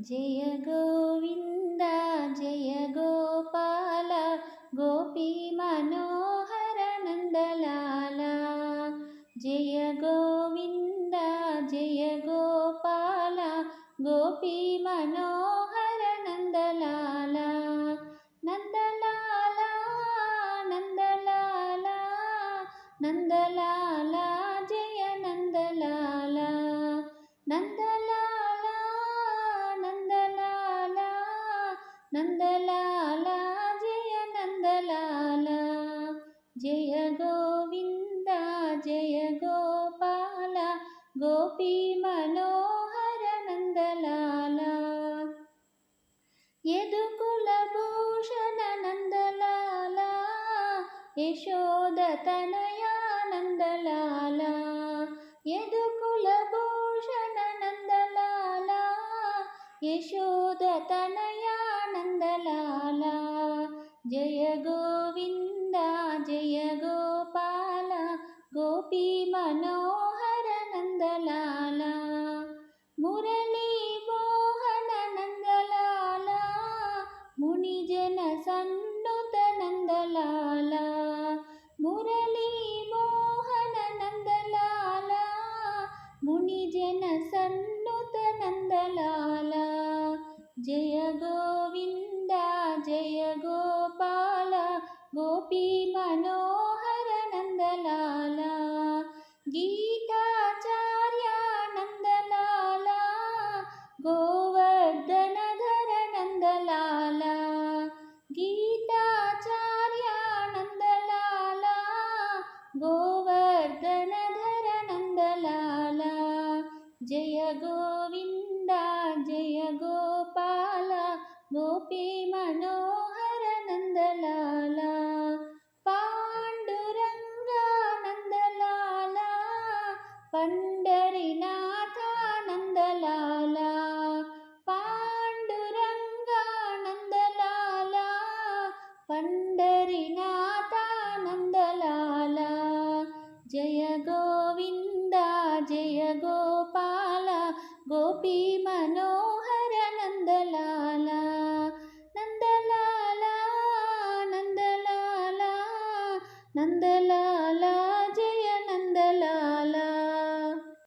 Jai Govinda Jai Gopal Gopi Manohar Nandlala. Jai Govinda Jai Gopal Gopi Manohar Nandlala. Nandlala Nandlala Nandlala Jai Nandlala. Nandlala Nandlala Nandlala Jai Nandlala. Jai Govinda Jai Gopal Gopi Manohar Nandlala. यदुकुलभूषण Nandlala यशोदतनया Nandlala. यदुकुलभूषण Nandlala यशोदतनया Nandlala. Jai Govinda Jai Gopal Gopi Manohar Nandlala. Murali Mohan Nandlala मुनिजन सन्नुत Nandlala. Murali Mohan Nandlala मुनिजन सन्नुत Nandlala. Jai Govinda Jai Gopal Gopi Manohar Nandlala. गीताचार्य Nandlala गोवर्धनधर Nandlala. गीताचार्य Nandlala गोवर्धनधर Nandlala. Jai Govinda Jai Gopal Gopi Manohar Nandlala. Pandurang Nandlala Pandharinath Nandlala. Pandurang Nandlala Pandharinath Nandlala. Jai Govinda Jai Gopal Gopi Manohar Nandlala. Nandlala Nandlala Nandlala